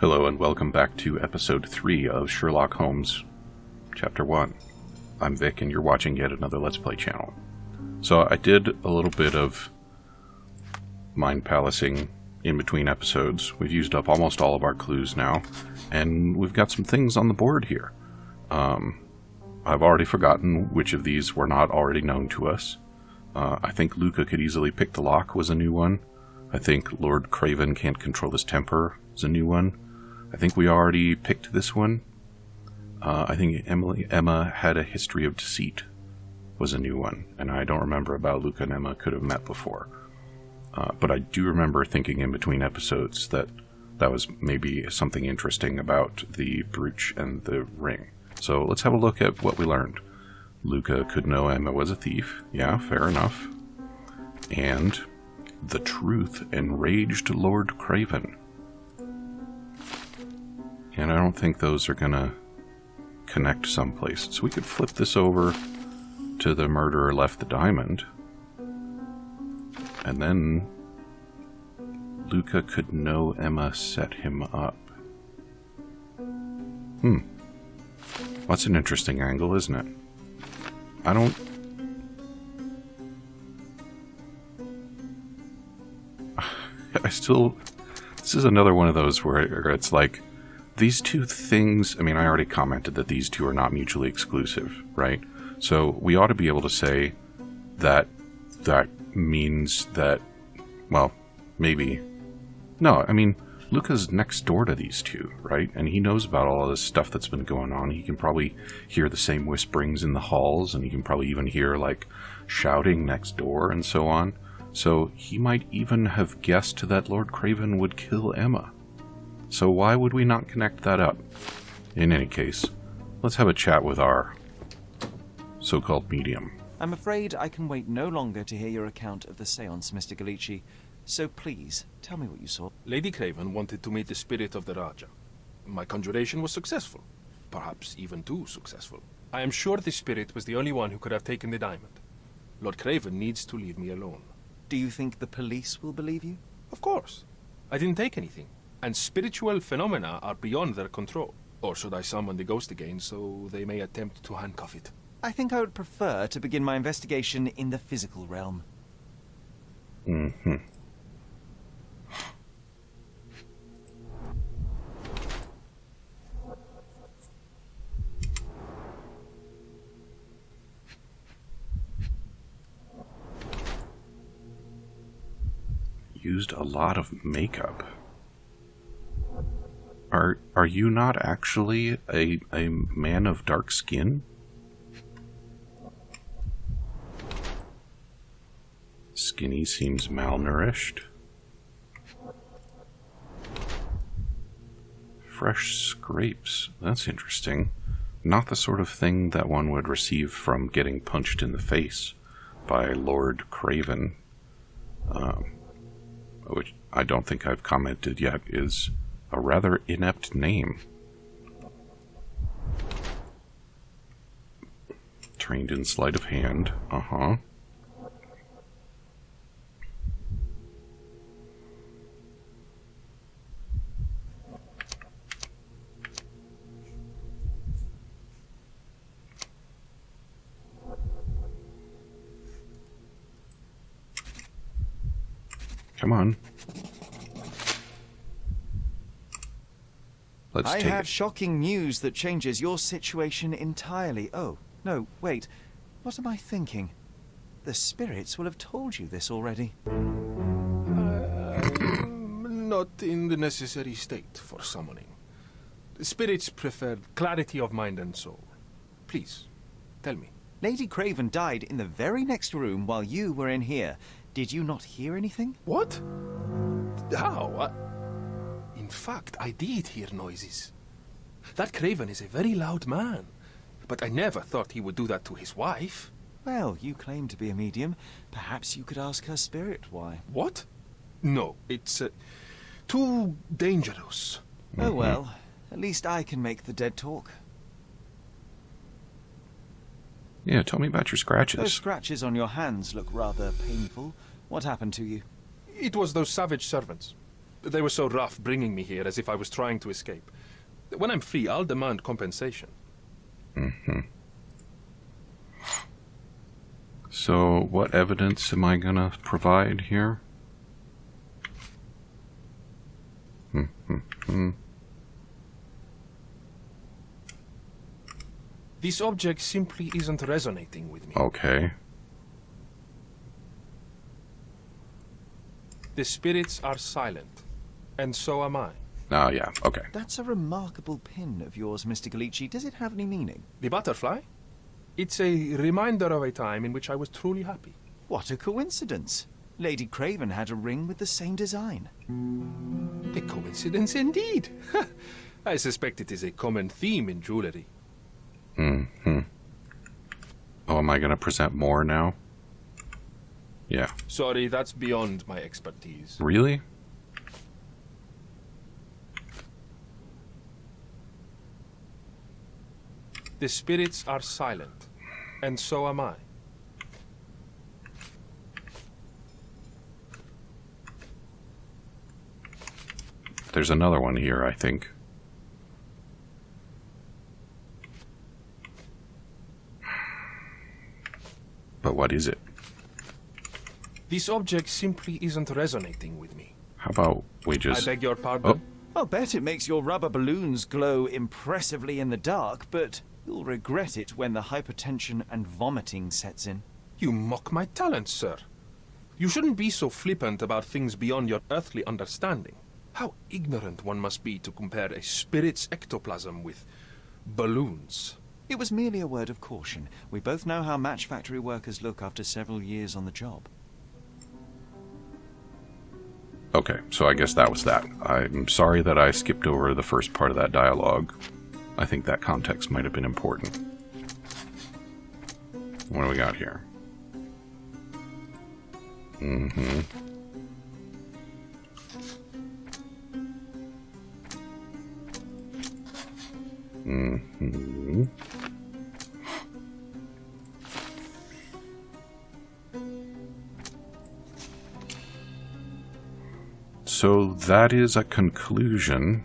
Hello and welcome back to episode 3 of Sherlock Holmes, chapter 1. I'm Vic and you're watching yet another Let's Play channel. So I did a little bit of mind palacing in between episodes. We've used up almost all of our clues now, and we've got some things on the board here. I've already forgotten which of these were not already known to us. I think Luca could easily pick the lock was a new one. I think Lord Craven can't control his temper is a new one. I think we already picked this one. I think Emma had a history of deceit was a new one, and I don't remember about Luca and Emma could have met before. But I do remember thinking in between episodes that was maybe something interesting about the brooch and the ring. So let's have a look at what we learned. Luca could know Emma was a thief. Yeah, fair enough. And the truth enraged Lord Craven. And I don't think those are going to connect someplace. So we could flip this over to the murderer left the diamond. And then Luca could know Emma set him up. That's an interesting angle, isn't it? This is another one of those where it's like, these two things, I mean, I already commented that these two are not mutually exclusive, right? So we ought to be able to say that that means that, well, maybe. No, I mean, Luca's next door to these two, right? And he knows about all of this stuff that's been going on. He can probably hear the same whisperings in the halls, and he can probably even hear, like, shouting next door and so on. So he might even have guessed that Lord Craven would kill Emma. So why would we not connect that up? In any case, let's have a chat with our so-called medium. I'm afraid I can wait no longer to hear your account of the séance, Mr. Galici. So please, tell me what you saw. Lady Craven wanted to meet the spirit of the Raja. My conjuration was successful. Perhaps even too successful. I am sure the spirit was the only one who could have taken the diamond. Lord Craven needs to leave me alone. Do you think the police will believe you? Of course. I didn't take anything. And spiritual phenomena are beyond their control. Or should I summon the ghost again so they may attempt to handcuff it? I think I would prefer to begin my investigation in the physical realm. Used a lot of makeup. Are you not actually a man of dark skin? Skinny seems malnourished. Fresh scrapes. That's interesting. Not the sort of thing that one would receive from getting punched in the face by Lord Craven. Which I don't think I've commented yet is a rather inept name. Trained in sleight of hand. Come on. I have shocking news that changes your situation entirely. Oh, no, wait. What am I thinking? The spirits will have told you this already. Not in the necessary state for summoning. The spirits prefer clarity of mind and soul. Please, tell me. Lady Craven died in the very next room while you were in here. Did you not hear anything? What? How? In fact, I did hear noises. That Craven is a very loud man, but I never thought he would do that to his wife. Well, you claim to be a medium. Perhaps you could ask her spirit why. What? No, it's too dangerous. Oh well, at least I can make the dead talk. Yeah, tell me about your scratches. Those scratches on your hands look rather painful. What happened to you? It was those savage servants. They were so rough bringing me here as if I was trying to escape. When I'm free, I'll demand compensation. Mm-hmm. So, what evidence am I gonna provide here? This object simply isn't resonating with me. Okay. The spirits are silent, and so am I. Ah, yeah, okay. That's a remarkable pin of yours, Mr. Galici. Does it have any meaning? The butterfly? It's a reminder of a time in which I was truly happy. What a coincidence. Lady Craven had a ring with the same design. A coincidence indeed. I suspect it is a common theme in jewelry. Mm-hmm. Oh, am I gonna present more now? Yeah. Sorry, that's beyond my expertise. Really? The spirits are silent, and so am I. There's another one here, I think. But what is it? This object simply isn't resonating with me. How about we just... I beg your pardon? I'll bet it makes your rubber balloons glow impressively in the dark, but you'll regret it when the hypertension and vomiting sets in. You mock my talents, sir. You shouldn't be so flippant about things beyond your earthly understanding. How ignorant one must be to compare a spirit's ectoplasm with balloons. It was merely a word of caution. We both know how match factory workers look after several years on the job. Okay, so I guess that was that. I'm sorry that I skipped over the first part of that dialogue. I think that context might have been important. What do we got here? Mm-hmm. Mm-hmm. So that is a conclusion.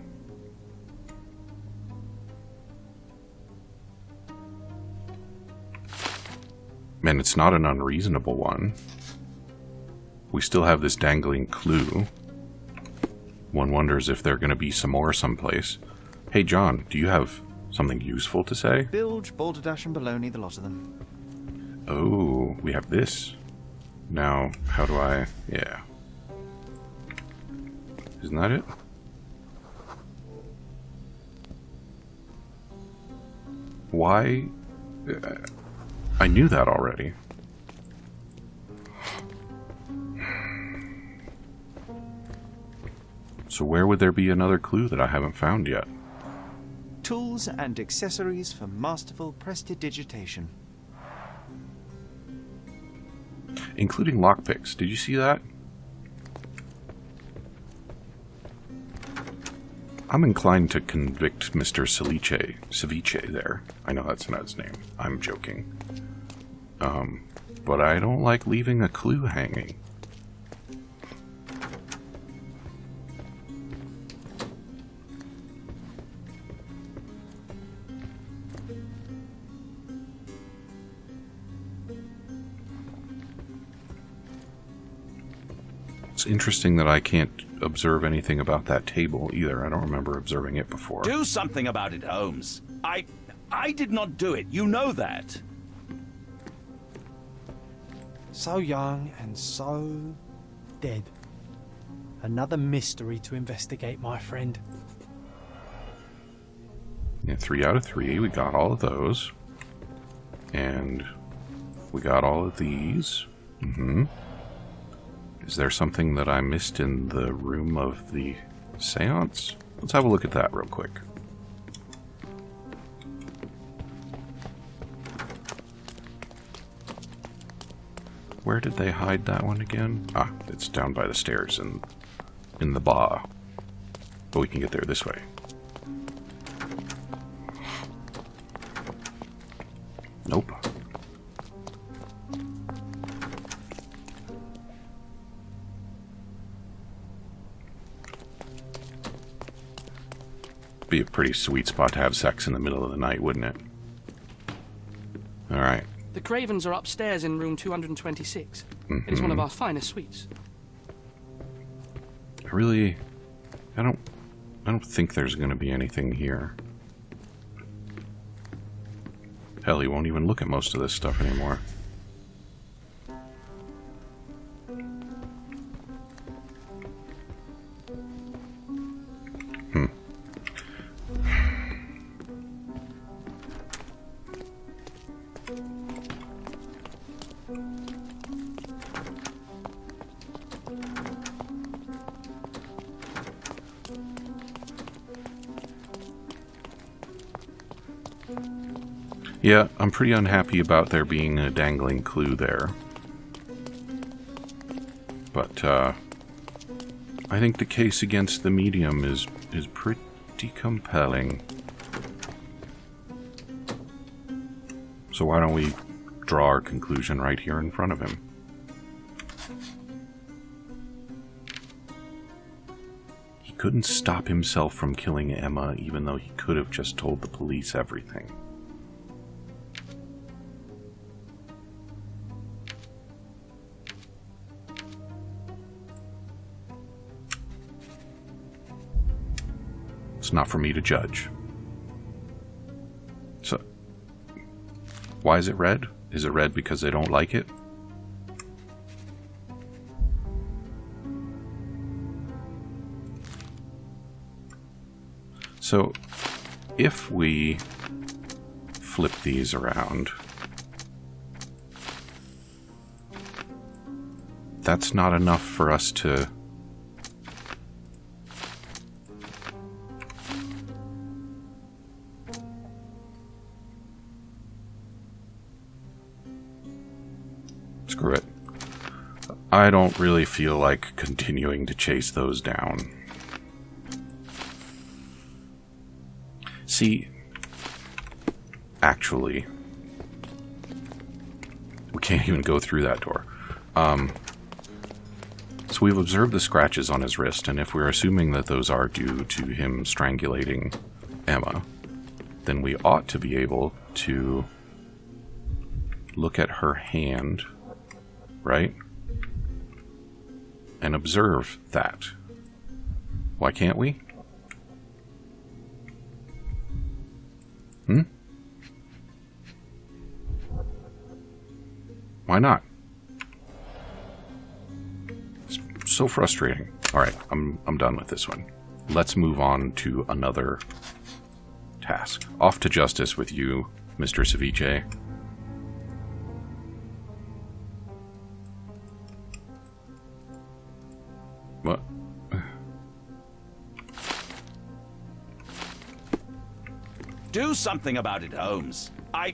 And it's not an unreasonable one. We still have this dangling clue. One wonders if there are going to be some more someplace. Hey John, do you have something useful to say? Bilge, balderdash, and baloney, the lot of them. Oh, we have this. Now, how do I... yeah. Isn't that it? Why? I knew that already. So where would there be another clue that I haven't found yet? Tools and accessories for masterful prestidigitation. Including lockpicks. Did you see that? I'm inclined to convict Mr. Ceviche there. I know that's not his name. I'm joking. But I don't like leaving a clue hanging. It's interesting that I can't observe anything about that table either. I don't remember observing it before. Do something about it, Holmes. I did not do it. You know that. So young and so dead. Another mystery to investigate, my friend. Yeah, 3 out of 3. We got all of those. And we got all of these. Mm-hmm. Is there something that I missed in the room of the seance? Let's have a look at that real quick. Where did they hide that one again? Ah, it's down by the stairs in the bar. But we can get there this way. Nope. Be a pretty sweet spot to have sex in the middle of the night, wouldn't it? Alright. The Cravens are upstairs in room 226. It is one of our finest suites. I don't think there's going to be anything here. Hell, he won't even look at most of this stuff anymore. Yeah, I'm pretty unhappy about there being a dangling clue there. But, I think the case against the medium is pretty compelling. So why don't we draw our conclusion right here in front of him? He couldn't stop himself from killing Emma, even though he could have just told the police everything. It's not for me to judge. So, why is it red? Is it red because they don't like it? So, if we flip these around, that's not enough for us to... Screw it. I don't really feel like continuing to chase those down. See, actually, we can't even go through that door. So we've observed the scratches on his wrist, and if we're assuming that those are due to him strangulating Emma, then we ought to be able to look at her hand, right? And observe that. Why can't we? Why not? It's so frustrating. Alright, I'm done with this one. Let's move on to another task. Off to justice with you, Mr. Ceviche. What? Do something about it, Holmes. I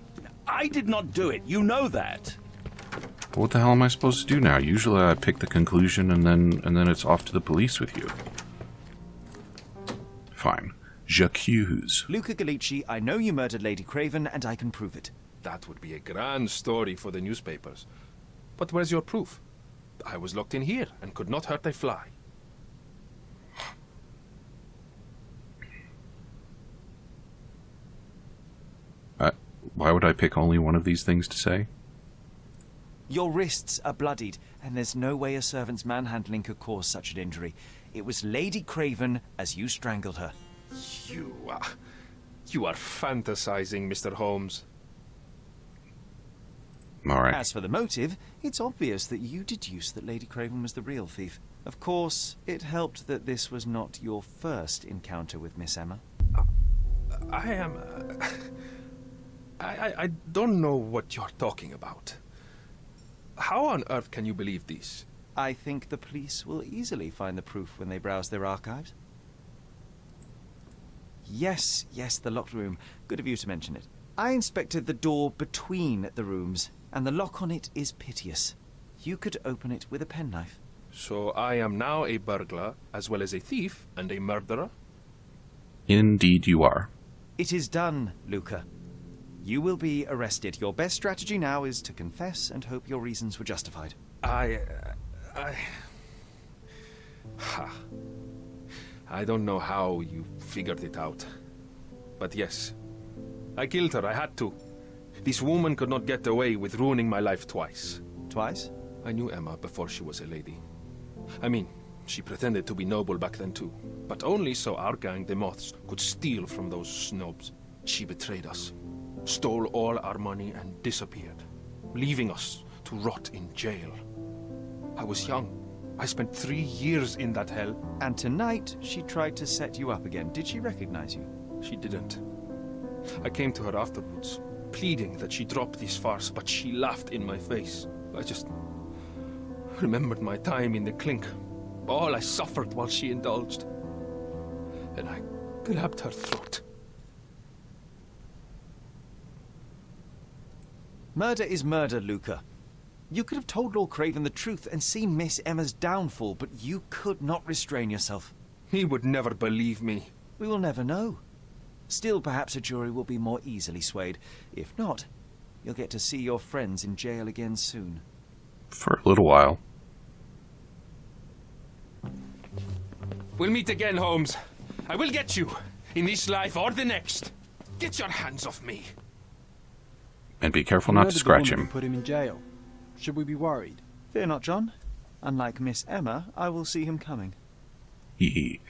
did not do it. You know that. What the hell am I supposed to do now? Usually I pick the conclusion and then it's off to the police with you. Fine. J'accuse. Luca Galici, I know you murdered Lady Craven, and I can prove it. That would be a grand story for the newspapers. But where's your proof? I was locked in here and could not hurt a fly. Why would I pick only one of these things to say? Your wrists are bloodied, and there's no way a servant's manhandling could cause such an injury. It was Lady Craven as you strangled her. You are fantasizing, Mr. Holmes. Alright. As for the motive, it's obvious that you deduced that Lady Craven was the real thief. Of course, it helped that this was not your first encounter with Miss Emma. I don't know what you're talking about. How on earth can you believe this? I think the police will easily find the proof when they browse their archives. Yes, the locked room. Good of you to mention it. I inspected the door between the rooms, and the lock on it is piteous. You could open it with a penknife. So I am now a burglar, as well as a thief and a murderer? Indeed you are. It is done, Luca. You will be arrested. Your best strategy now is to confess and hope your reasons were justified. I don't know how you figured it out. But yes, I killed her. I had to. This woman could not get away with ruining my life twice. Twice? I knew Emma before she was a lady. I mean, she pretended to be noble back then too. But only so our gang, the Moths, could steal from those snobs. She betrayed us, stole all our money and disappeared, leaving us to rot in jail. I was young. I spent 3 years in that hell. And tonight, she tried to set you up again. Did she recognize you? She didn't. I came to her afterwards, pleading that she drop this farce, but she laughed in my face. I just remembered my time in the clink, all I suffered while she indulged. And I grabbed her throat. Murder is murder, Luca. You could have told Lord Craven the truth and seen Miss Emma's downfall, but you could not restrain yourself. He would never believe me. We will never know. Still, perhaps a jury will be more easily swayed. If not, you'll get to see your friends in jail again soon. For a little while. We'll meet again, Holmes. I will get you, in this life or the next. Get your hands off me. And be careful not to scratch him. Put him in jail. Should we be worried? Fear not, John. Unlike Miss Emma, I will see him coming. Hee.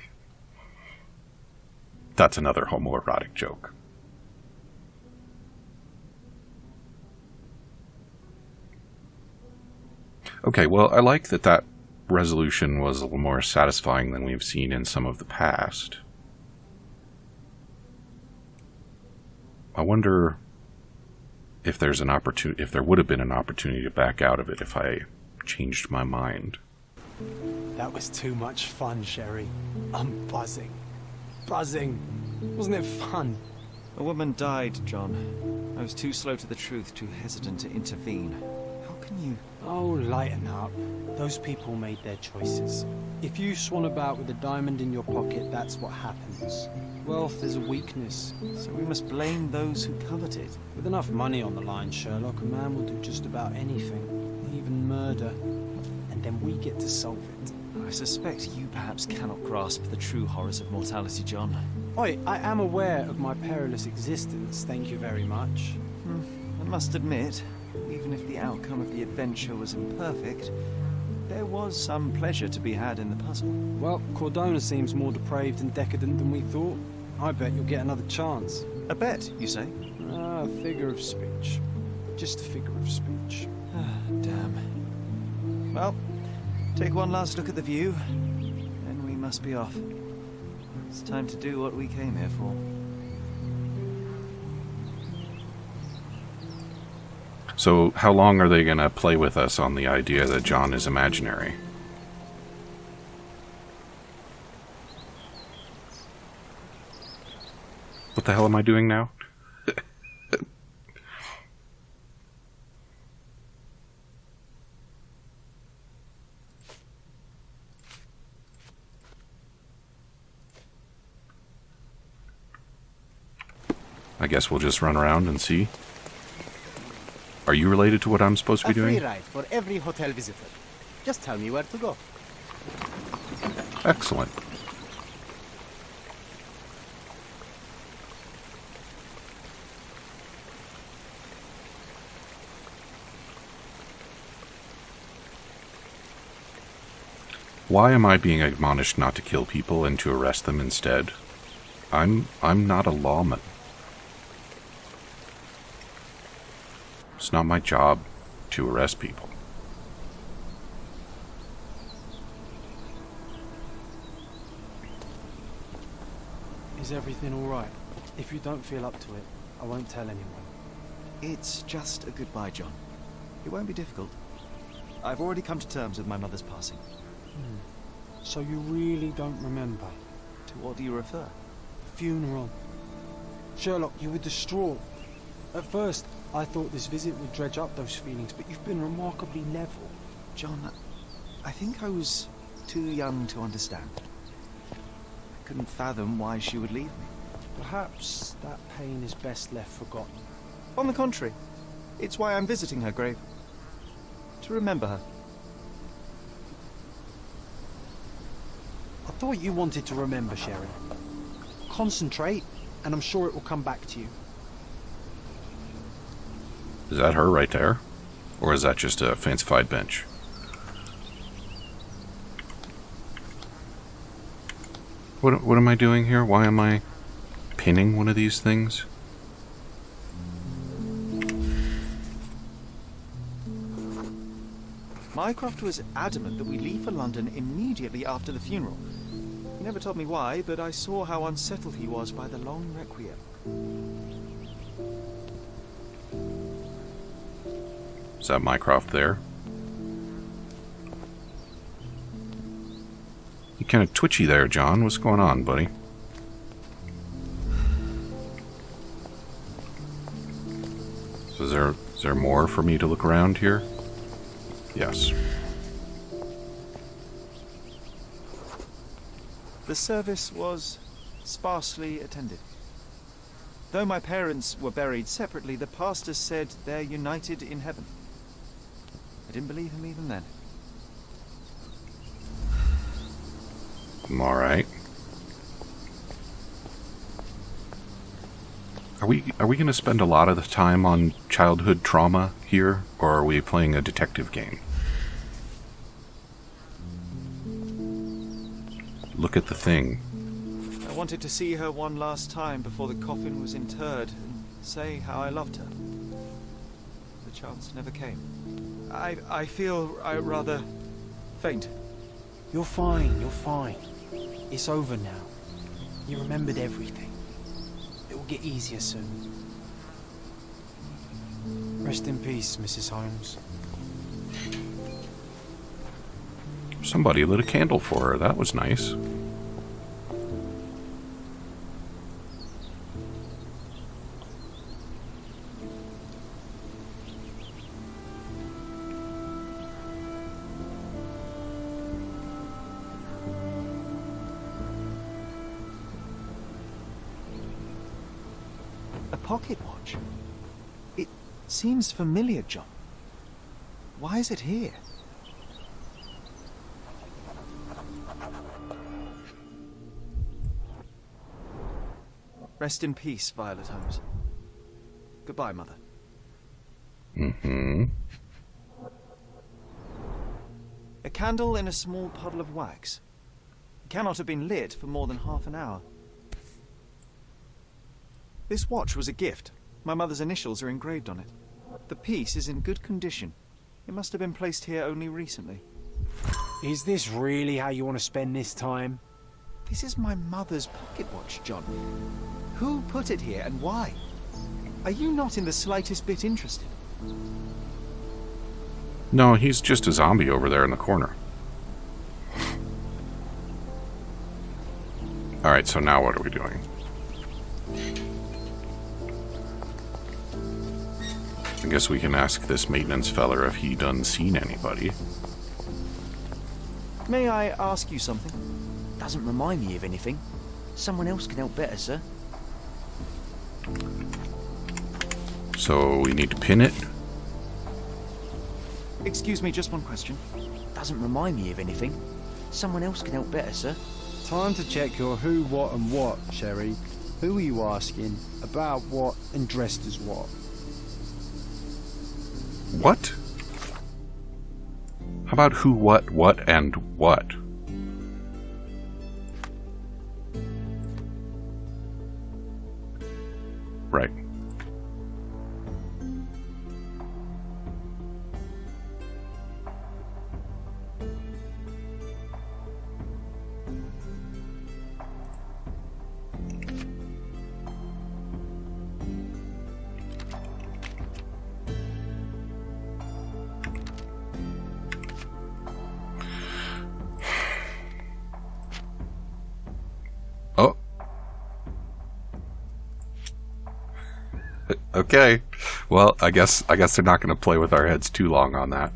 That's another homoerotic joke. Okay, well, I like that resolution was a little more satisfying than we've seen in some of the past. I wonder if there's an opportunity, if there would have been an opportunity to back out of it if I changed my mind. That was too much fun, Sherry. I'm buzzing. Buzzing. Wasn't it fun? A woman died, John. I was too slow to the truth, too hesitant to intervene. How can you... Oh, lighten up. Those people made their choices. If you swan about with a diamond in your pocket, that's what happens. Wealth is a weakness. So we must blame those who covet it. With enough money on the line, Sherlock, a man will do just about anything. Even murder. And then we get to solve it. I suspect you perhaps cannot grasp the true horrors of mortality, John. Oi, I am aware of my perilous existence, thank you very much. I must admit, even if the outcome of the adventure was imperfect, there was some pleasure to be had in the puzzle. Well, Cordona seems more depraved and decadent than we thought. I bet you'll get another chance. A bet, you say? A figure of speech. Just a figure of speech. Ah, damn. Well, take one last look at the view, then we must be off. It's time to do what we came here for. So, how long are they going to play with us on the idea that John is imaginary? What the hell am I doing now? I guess we'll just run around and see. Are you related to what I'm supposed to be doing? A free ride for every hotel visitor. Just tell me where to go. Excellent. Why am I being admonished not to kill people and to arrest them instead? I'm not a lawman. It's not my job to arrest people. Is everything all right? If you don't feel up to it, I won't tell anyone. It's just a goodbye, John. It won't be difficult. I've already come to terms with my mother's passing. So you really don't remember? To what do you refer? The funeral. Sherlock, you were distraught. At first, I thought this visit would dredge up those feelings, but you've been remarkably level. John, I think I was too young to understand. I couldn't fathom why she would leave me. Perhaps that pain is best left forgotten. On the contrary, it's why I'm visiting her grave. To remember her. I thought you wanted to remember, Sherry. Concentrate. and I'm sure it will come back to you. Is that her right there? Or is that just a fancified bench? What am I doing here? Why am I pinning one of these things? Mycroft was adamant that we leave for London immediately after the funeral. He never told me why, but I saw how unsettled he was by the long requiem. Is that Mycroft there? You kind of twitchy there, John. What's going on, buddy? So is there more for me to look around here? Yes. The service was sparsely attended. Though my parents were buried separately, the pastor said they're united in heaven. I didn't believe him even then. All right. Are we going to spend a lot of the time on childhood trauma here, or are we playing a detective game? Look at the thing. I wanted to see her one last time before the coffin was interred and say how I loved her. The chance never came. I feel rather faint. You're fine, you're fine. It's over now. You remembered everything. It will get easier soon. Rest in peace, Mrs. Holmes. Somebody lit a candle for her. That was nice. A pocket watch? It seems familiar, John. Why is it here? Rest in peace, Violet Holmes. Goodbye, Mother. Mm-hmm. A candle in a small puddle of wax. It cannot have been lit for more than half an hour. This watch was a gift. My mother's initials are engraved on it. The piece is in good condition. It must have been placed here only recently. Is this really how you want to spend this time? This is my mother's pocket watch, John. Who put it here and why? Are you not in the slightest bit interested? No, he's just a zombie over there in the corner. Alright, so now what are we doing? I guess we can ask this maintenance feller if he done seen anybody. May I ask you something? Doesn't remind me of anything. Someone else can help better, sir. So we need to pin it? Excuse me, just one question. Doesn't remind me of anything. Someone else can help better, sir. Time to check your who, what and what, Sherry. Who are you asking? About what and dressed as what? What? How about who, what, and what? Right. Oh. Okay. Well, I guess they're not going to play with our heads too long on that.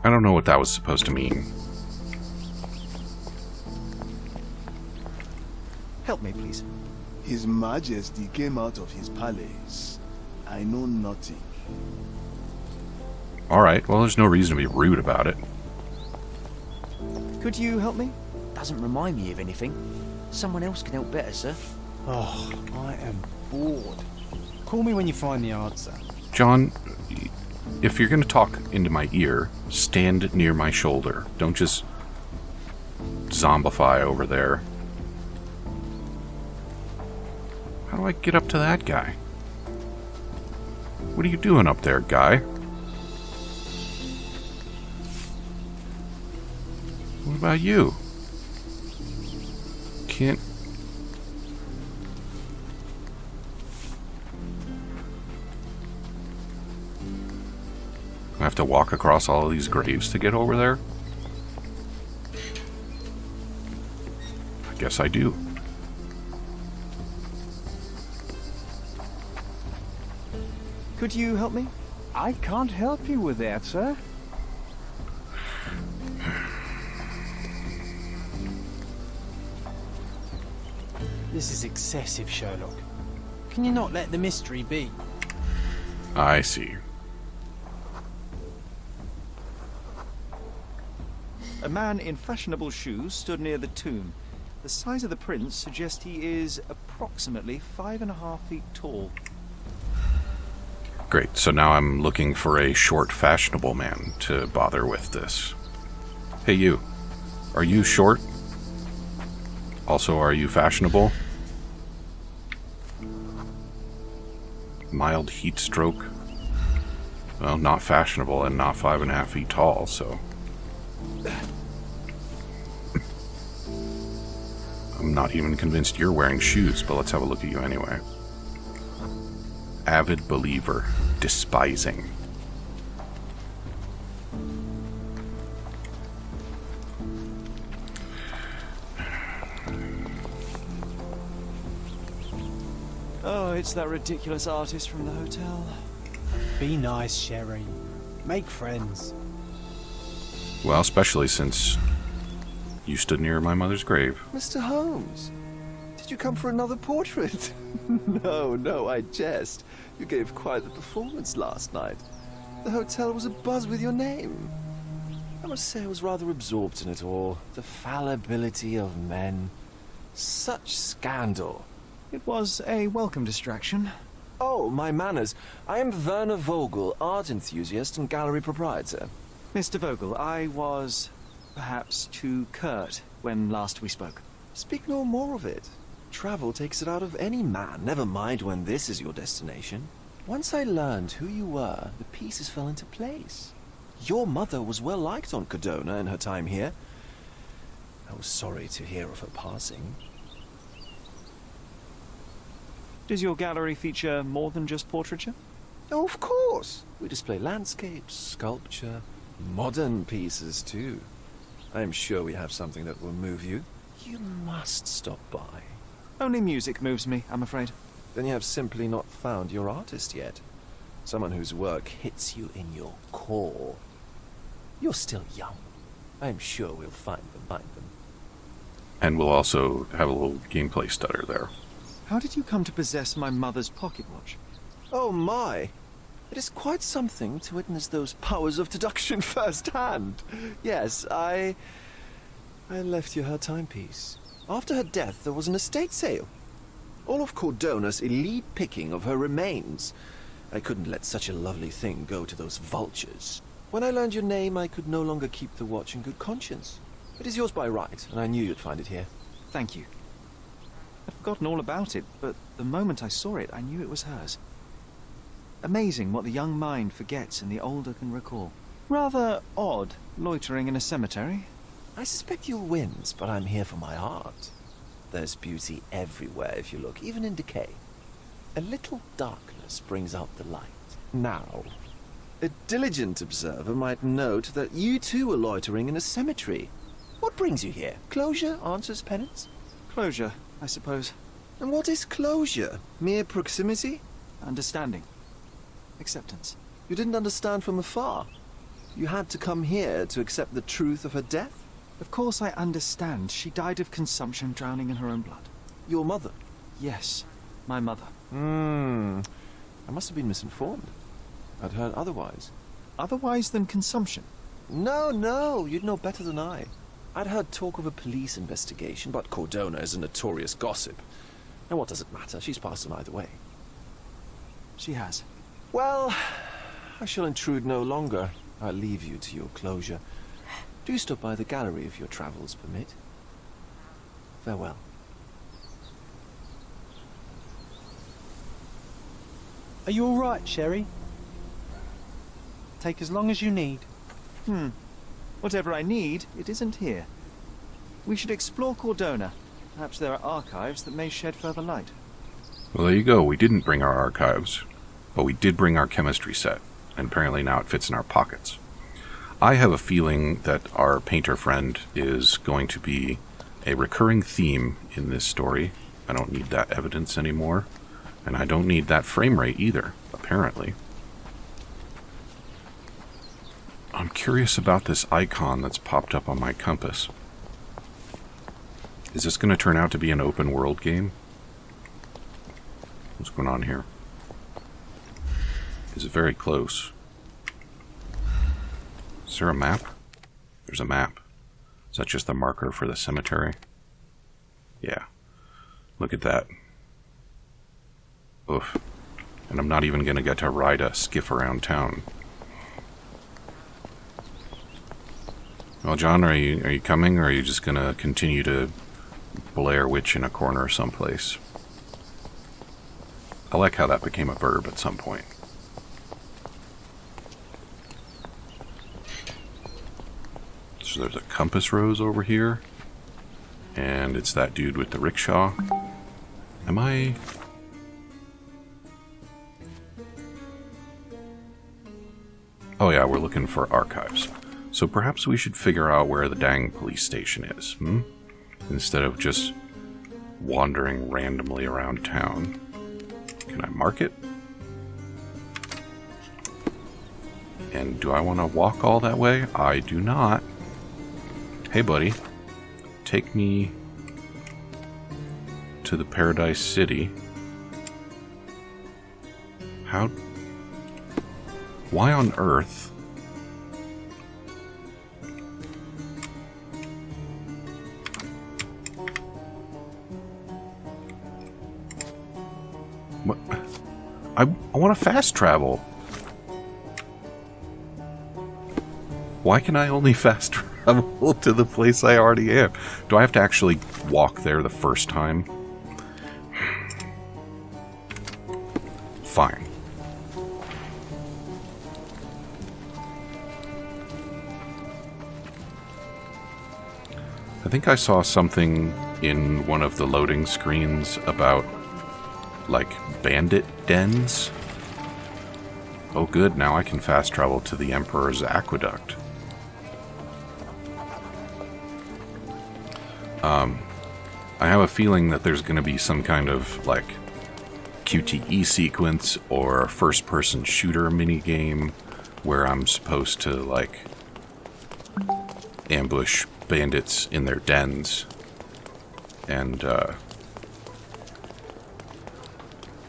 I don't know what that was supposed to mean. Help me, please. His Majesty came out of his palace. I know nothing. Alright, well, there's no reason to be rude about it. Could you help me? Doesn't remind me of anything. Someone else can help better, sir. Oh, I am bored. Call me when you find the answer. John, if you're going to talk into my ear, stand near my shoulder. Don't just zombify over there. How do I get up to that guy? What are you doing up there, guy? What about you? Can't... I have to walk across all of these graves to get over there? I guess I do. Could you help me? I can't help you with that, sir. This is excessive, Sherlock. Can you not let the mystery be? I see. A man in fashionable shoes stood near the tomb. The size of the prints suggest he is approximately 5.5 feet tall. Great, so now I'm looking for a short, fashionable man to bother with this. Hey, you. Are you short? Also, are you fashionable? Mild heat stroke? Well, not fashionable and not 5.5 feet tall, so... I'm not even convinced you're wearing shoes, but let's have a look at you anyway. Avid believer, despising. Oh, it's that ridiculous artist from the hotel. Be nice, Sherry. Make friends. Well, especially since you stood near my mother's grave. Mr. Holmes, did you come for another portrait? No, I jest. You gave quite the performance last night. The hotel was abuzz with your name. I must say I was rather absorbed in it all. The fallibility of men. Such scandal. It was a welcome distraction. Oh, my manners. I am Werner Vogel, art enthusiast and gallery proprietor. Mr. Vogel, I was perhaps too curt when last we spoke. Speak no more of it. Travel takes it out of any man, never mind when this is your destination. Once I learned who you were, the pieces fell into place. Your mother was well liked on Codona in her time here. I was sorry to hear of her passing. Does your gallery feature more than just portraiture? Oh, of course. We display landscapes, sculpture, modern pieces too. I am sure we have something that will move you. You must stop by. Only music moves me, I'm afraid. Then you have simply not found your artist yet. Someone whose work hits you in your core. You're still young. I am sure we'll find them. And we'll also have a little gameplay stutter there. How did you come to possess my mother's pocket watch? Oh my! It is quite something to witness those powers of deduction firsthand. Yes, I left you her timepiece. After her death, there was an estate sale. All of Cordona's elite picking of her remains. I couldn't let such a lovely thing go to those vultures. When I learned your name, I could no longer keep the watch in good conscience. It is yours by right, and I knew you'd find it here. Thank you. I'd forgotten all about it, but the moment I saw it, I knew it was hers. Amazing what the young mind forgets and the older can recall. Rather odd, loitering in a cemetery. I suspect you'll win, but I'm here for my art. There's beauty everywhere if you look, even in decay. A little darkness brings out the light. Now, a diligent observer might note that you too were loitering in a cemetery. What brings you here? Closure answers penance? Closure, I suppose. And what is closure? Mere proximity? Understanding. Acceptance. You didn't understand from afar. You had to come here to accept the truth of her death? Of course I understand. She died of consumption, drowning in her own blood. Your mother? Yes, my mother. I must have been misinformed. I'd heard otherwise. otherwise than consumption? No, you'd know better than I. I'd heard talk of a police investigation, but Cordona is a notorious gossip. And what does it matter? She's passed on either way. She has. Well, I shall intrude no longer. I'll leave you to your closure. Do stop by the gallery if your travels permit. Farewell. Are you all right, Sherry? Take as long as you need. Whatever I need, it isn't here. We should explore Cordona. Perhaps there are archives that may shed further light. Well, there you go. We didn't bring our archives, but we did bring our chemistry set, and apparently now it fits in our pockets. I have a feeling that our painter friend is going to be a recurring theme in this story. I don't need that evidence anymore, and I don't need that frame rate either, apparently. I'm curious about this icon that's popped up on my compass. Is this going to turn out to be an open world game? What's going on here? Is it very close? Is there a map? There's a map. Is that just the marker for the cemetery? Yeah. Look at that. Oof. And I'm not even going to get to ride a skiff around town. Well, John, are you coming, or are you just going to continue to Blair Witch in a corner someplace? I like how that became a verb at some point. So there's a compass rose over here. And it's that dude with the rickshaw. Am I... Oh yeah, we're looking for archives. So perhaps we should figure out where the dang police station is, instead of just wandering randomly around town. Can I mark it? And do I want to walk all that way? I do not. Hey, buddy. Take me to the Paradise City. How... Why on earth... What? I want to fast travel. Why can I only fast travel to the place I already am? Do I have to actually walk there the first time? Fine. I think I saw something in one of the loading screens about, like, bandit dens. Oh good, now I can fast travel to the Emperor's Aqueduct. I have a feeling that there's going to be some kind of, like, QTE sequence or first-person shooter minigame where I'm supposed to, like, ambush bandits in their dens and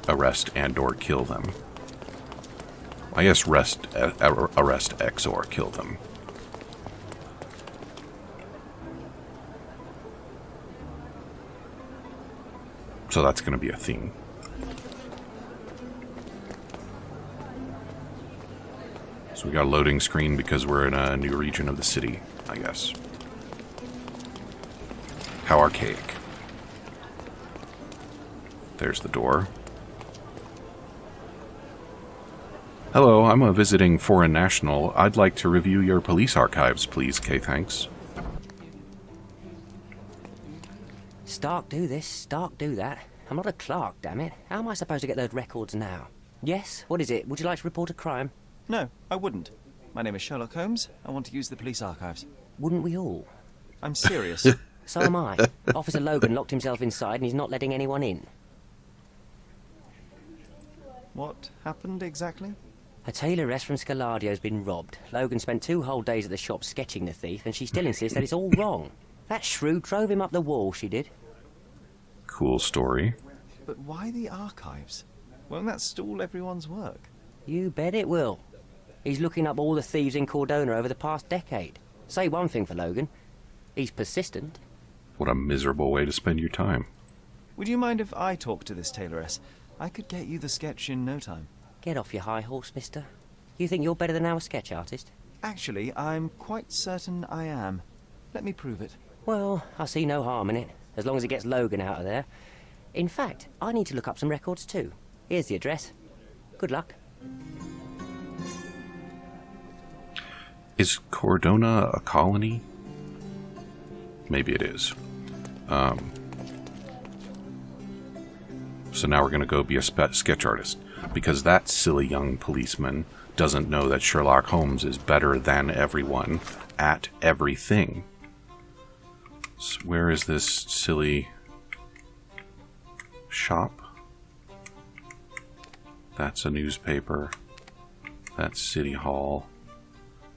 arrest and or kill them. I guess arrest X or kill them. So that's going to be a theme. So we got a loading screen because we're in a new region of the city, I guess. How archaic. There's the door. Hello, I'm a visiting foreign national. I'd like to review your police archives, please. Okay, thanks. Stark do this, Stark do that. I'm not a clerk, damn it. How am I supposed to get those records now? Yes? What is it? Would you like to report a crime? No, I wouldn't. My name is Sherlock Holmes. I want to use the police archives. Wouldn't we all? I'm serious. So am I. Officer Logan locked himself inside and he's not letting anyone in. What happened exactly? A tailoress from Scaladio's been robbed. Logan spent 2 whole days at the shop sketching the thief, and she still insists that it's all wrong. That shrew drove him up the wall, she did. Cool story. But why the archives? Won't that stall everyone's work? You bet it will. He's looking up all the thieves in Cordona over the past decade. Say one thing for Logan. He's persistent. What a miserable way to spend your time. Would you mind if I talk to this tailoress? I could get you the sketch in no time. Get off your high horse, mister. You think you're better than our sketch artist? Actually, I'm quite certain I am. Let me prove it. Well, I see no harm in it, as long as it gets Logan out of there. In fact, I need to look up some records too. Here's the address. Good luck. Is Cordona a colony? Maybe it is. So now we're going to go be a sketch artist. Because that silly young policeman doesn't know that Sherlock Holmes is better than everyone at everything. So where is this silly shop? That's a newspaper. That's City Hall.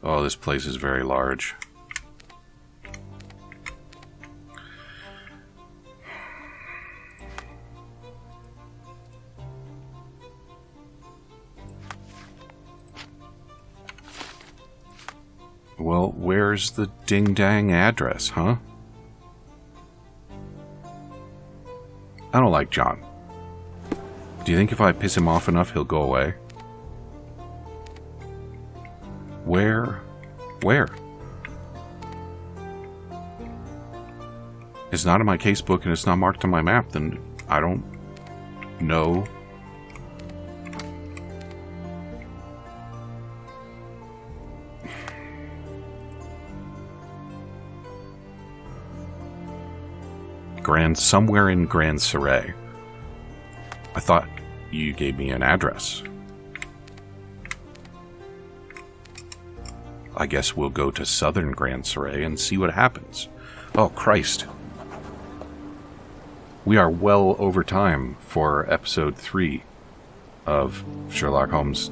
Oh, this place is very large. Well, where's the ding-dang address, huh? I don't like John. Do you think if I piss him off enough, he'll go away? Where? It's not in my casebook and it's not marked on my map, then I don't know. Somewhere in Grand Surrey. I thought you gave me an address. I guess we'll go to southern Grand Surrey and see what happens. Oh, Christ. We are well over time for episode 3 of Sherlock Holmes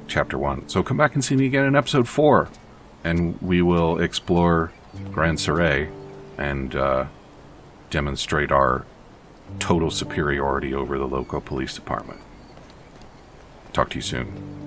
chapter 1. So come back and see me again in episode 4. And we will explore Grand Surrey and demonstrate our total superiority over the local police department. Talk to you soon.